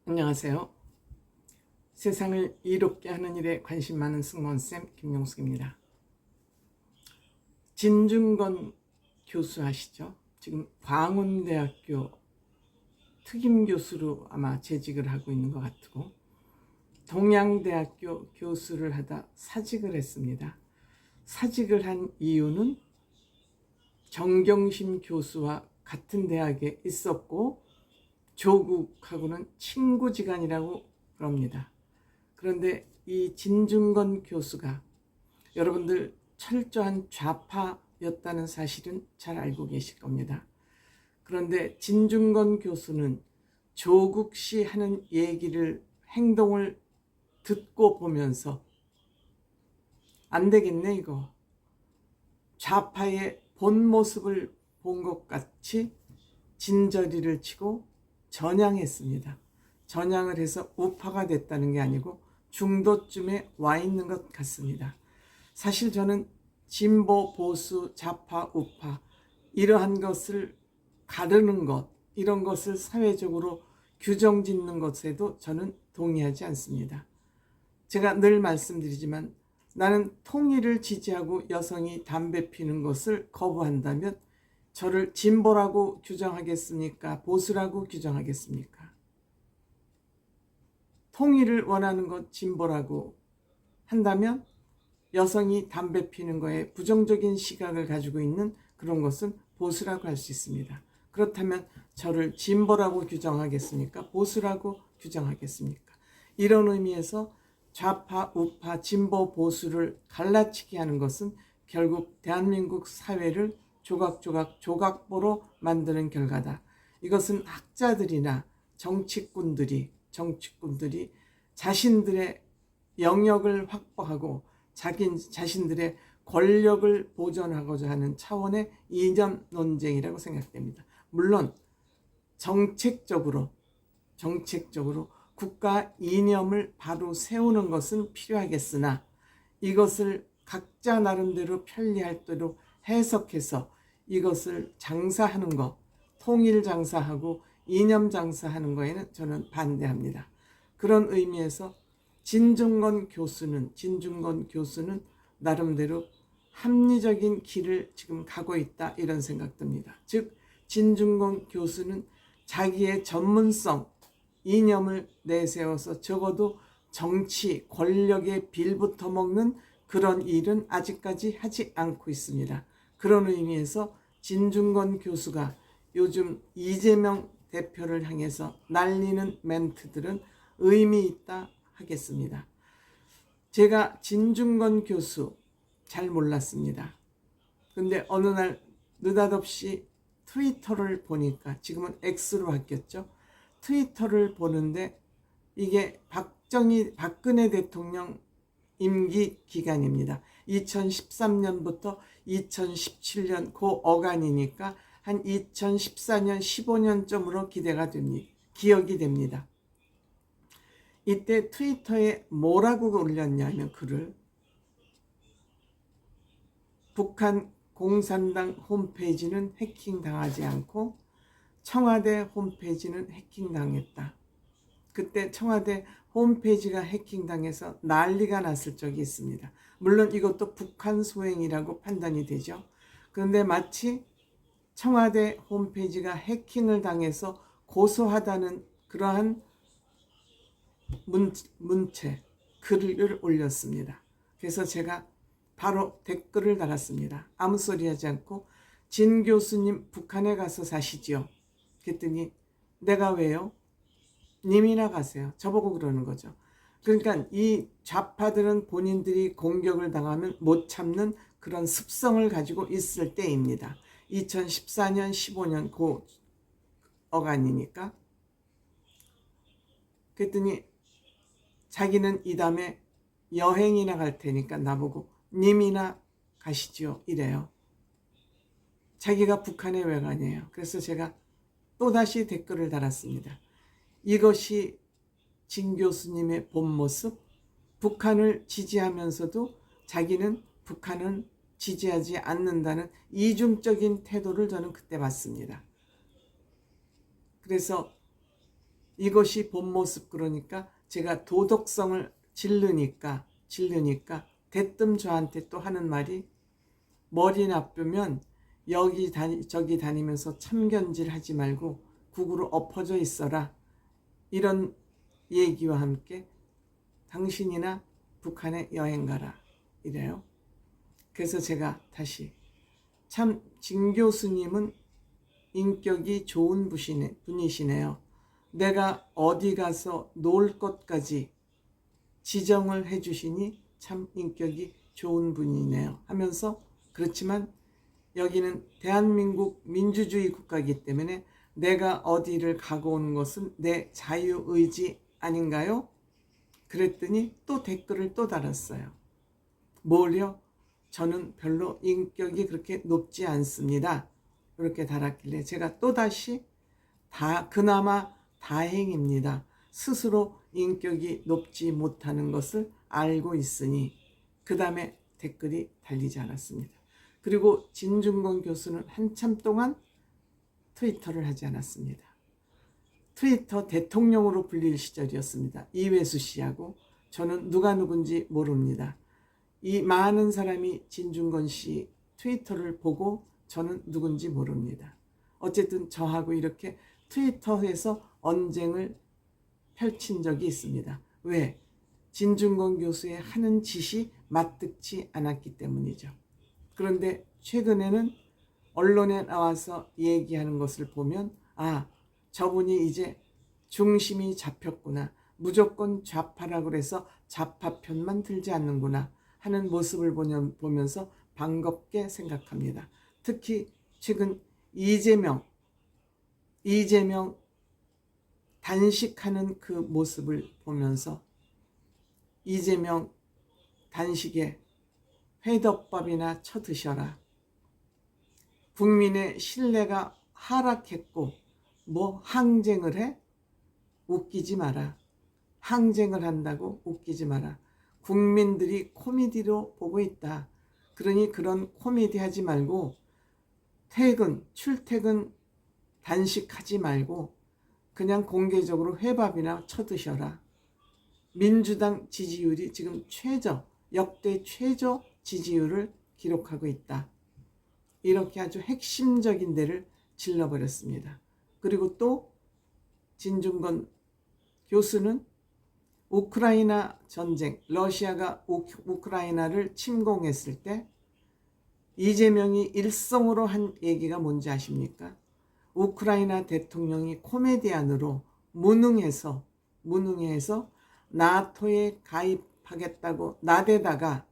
안녕하세요. 세상을 이롭게 하는 일에 관심 많은 승무원쌤 김용숙입니다. 진중권 교수 아시죠? 지금 광운대학교 특임교수로 아마 재직을 하고 있는 것 같고, 동양대학교 교수를 하다 사직을 했습니다. 사직을 한 이유는 정경심 교수와 같은 대학에 있었고 조국하고는 친구지간이라고 그럽니다. 그런데 이 진중권 교수가 여러분들 철저한 좌파였다는 사실은 잘 알고 계실 겁니다. 그런데 진중권 교수는 조국 씨 하는 얘기를, 행동을 듣고 보면서 안 되겠네 이거, 좌파의 본 모습을 본 것 같이 진저리를 치고 전향했습니다. 전향을 해서 우파가 됐다는 게 아니고 중도쯤에 와 있는 것 같습니다. 사실 저는 진보, 보수, 좌파, 우파 이러한 것을 가르는 것, 이런 것을 사회적으로 규정 짓는 것에도 저는 동의하지 않습니다. 제가 늘 말씀드리지만 나는 통일을 지지하고 여성이 담배 피는 것을 거부한다면 저를 진보라고 규정하겠습니까? 보수라고 규정하겠습니까? 통일을 원하는 것 진보라고 한다면 여성이 담배 피는 거에 부정적인 시각을 가지고 있는 그런 것은 보수라고 할 수 있습니다. 그렇다면 저를 진보라고 규정하겠습니까? 보수라고 규정하겠습니까? 이런 의미에서 좌파, 우파, 진보, 보수를 갈라치기 하는 것은 결국 대한민국 사회를 조각조각보로 만드는 결과다. 이것은 학자들이나 정치꾼들이 자신들의 영역을 확보하고 자신들의 권력을 보존하고자 하는 차원의 이념 논쟁이라고 생각됩니다. 물론 정책적으로 국가 이념을 바로 세우는 것은 필요하겠으나 이것을 각자 나름대로 편리할 대로 해석해서 이것을 장사하는 것, 통일 장사하고 이념 장사하는 거에는 저는 반대합니다. 그런 의미에서 진중권 교수는 나름대로 합리적인 길을 지금 가고 있다, 이런 생각 듭니다. 즉 진중권 교수는 자기의 전문성, 이념을 내세워서 적어도 정치, 권력의 빌부터 먹는 그런 일은 아직까지 하지 않고 있습니다. 그런 의미에서 진중권 교수가 요즘 이재명 대표를 향해서 날리는 멘트들은 의미 있다 하겠습니다. 제가 진중권 교수 잘 몰랐습니다. 근데 어느 날 느닷없이 트위터를 보니까, 지금은 X로 바뀌었죠. 트위터를 보는데 이게 박근혜 대통령 임기 기간입니다. 2013년부터 2017년 그 어간이니까 한 2014년 15년쯤으로 기억이 됩니다. 이때 트위터에 뭐라고 올렸냐면 글을, 북한 공산당 홈페이지는 해킹당하지 않고 청와대 홈페이지는 해킹당했다. 그때 청와대 홈페이지가 해킹당해서 난리가 났을 적이 있습니다. 물론 이것도 북한 소행이라고 판단이 되죠. 그런데 마치 청와대 홈페이지가 해킹을 당해서 고소하다는 그러한 글을 올렸습니다. 그래서 제가 바로 댓글을 달았습니다. 아무 소리 하지 않고, 진 교수님 북한에 가서 사시지요? 그랬더니 내가 왜요? 님이나 가세요. 저보고 그러는 거죠. 그러니까 이 좌파들은 본인들이 공격을 당하면 못 참는 그런 습성을 가지고 있을 때입니다. 2014년 15년 그 어간이니까. 그랬더니 자기는 이 다음에 여행이나 갈 테니까 나보고 님이나 가시지요 이래요. 자기가 북한에 왜 가냐요. 그래서 제가 또다시 댓글을 달았습니다. 이것이 진 교수님의 본 모습, 북한을 지지하면서도 자기는 북한은 지지하지 않는다는 이중적인 태도를 저는 그때 봤습니다. 그래서 이것이 본 모습. 그러니까 제가 도덕성을 질르니까 대뜸 저한테 또 하는 말이, 머리 나쁘면 저기 다니면서 참견질 하지 말고 국으로 엎어져 있어라. 이런 얘기와 함께 당신이나 북한에 여행 가라. 이래요. 그래서 제가 다시, 참 진 교수님은 인격이 좋은 분이시네요. 내가 어디 가서 놀 것까지 지정을 해주시니 참 인격이 좋은 분이네요 하면서, 그렇지만 여기는 대한민국 민주주의 국가이기 때문에 내가 어디를 가고 오는 것은 내 자유의지 아닌가요? 그랬더니 또 댓글을 또 달았어요. 뭘요? 저는 별로 인격이 그렇게 높지 않습니다. 그렇게 달았길래 제가 또다시 그나마 다행입니다. 스스로 인격이 높지 못하는 것을 알고 있으니. 그 다음에 댓글이 달리지 않았습니다. 그리고 진중권 교수는 한참 동안 트위터를 하지 않았습니다. 트위터 대통령으로 불릴 시절이었습니다. 이회수 씨하고 저는 누가 누군지 모릅니다. 이 많은 사람이 진중권 씨 트위터를 보고 저는 누군지 모릅니다. 어쨌든 저하고 이렇게 트위터에서 언쟁을 펼친 적이 있습니다. 왜? 진중권 교수의 하는 짓이 맞듣지 않았기 때문이죠. 그런데 최근에는 언론에 나와서 얘기하는 것을 보면, 아, 저분이 이제 중심이 잡혔구나, 무조건 좌파라고 그래서 좌파 편만 들지 않는구나 하는 모습을 보면서 반갑게 생각합니다. 특히 최근 이재명 단식하는 그 모습을 보면서, 이재명 단식에 회덮밥이나 쳐드셔라. 국민의 신뢰가 하락했고 뭐 항쟁을 해? 웃기지 마라. 항쟁을 한다고 웃기지 마라. 국민들이 코미디로 보고 있다. 그러니 그런 코미디 하지 말고 출퇴근 단식하지 말고 그냥 공개적으로 회밥이나 쳐드셔라. 민주당 지지율이 지금 역대 최저 지지율을 기록하고 있다. 이렇게 아주 핵심적인 데를 질러버렸습니다. 그리고 또 진중권 교수는 우크라이나 전쟁, 러시아가 우크라이나를 침공했을 때 이재명이 일성으로 한 얘기가 뭔지 아십니까? 우크라이나 대통령이 코미디안으로 무능해서 나토에 가입하겠다고 나대다가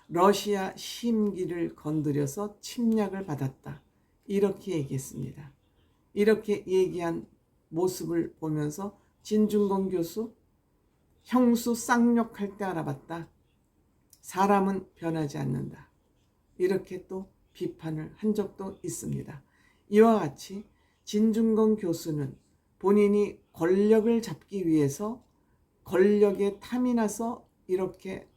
러시아 심기를 건드려서 침략을 받았다. 이렇게 얘기했습니다. 이렇게 얘기한 모습을 보면서 진중권 교수, 형수 쌍욕할 때 알아봤다. 사람은 변하지 않는다. 이렇게 또 비판을 한 적도 있습니다. 이와 같이 진중권 교수는 본인이 권력을 잡기 위해서 권력에 탐이 나서 이렇게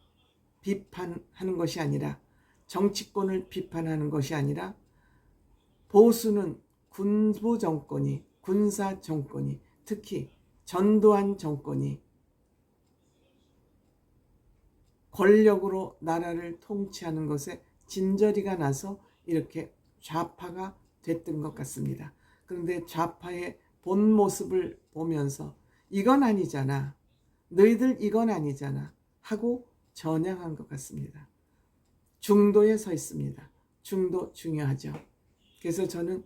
비판하는 것이 아니라, 정치권을 비판하는 것이 아니라, 보수는 군부 정권이, 군사 정권이, 특히 전두환 정권이 권력으로 나라를 통치하는 것에 진저리가 나서 이렇게 좌파가 됐던 것 같습니다. 그런데 좌파의 본 모습을 보면서 이건 아니잖아, 너희들 이건 아니잖아 하고 전향한 것 같습니다. 중도에 서 있습니다. 중도 중요하죠. 그래서 저는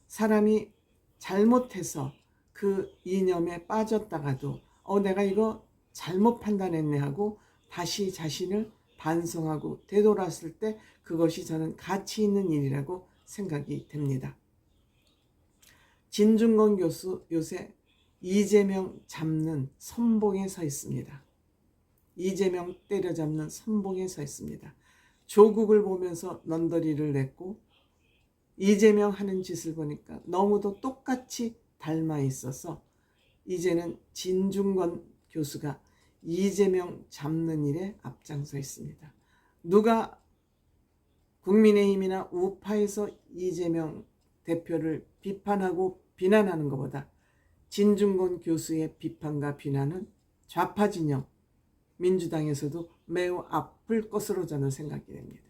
사람이 잘못해서 그 이념에 빠졌다가도 내가 이거 잘못 판단했네 하고 다시 자신을 반성하고 되돌았을 때 그것이 저는 가치 있는 일이라고 생각이 됩니다. 진중권 교수 요새 이재명 잡는 선봉에 서 있습니다. 이재명 때려잡는 선봉에 서 있습니다. 조국을 보면서 넌더리를 냈고 이재명 하는 짓을 보니까 너무도 똑같이 닮아 있어서 이제는 진중권 교수가 이재명 잡는 일에 앞장서 있습니다. 누가 국민의힘이나 우파에서 이재명 대표를 비판하고 비난하는 것보다 진중권 교수의 비판과 비난은 좌파 진영 민주당에서도 매우 아플 것으로 저는 생각이 됩니다.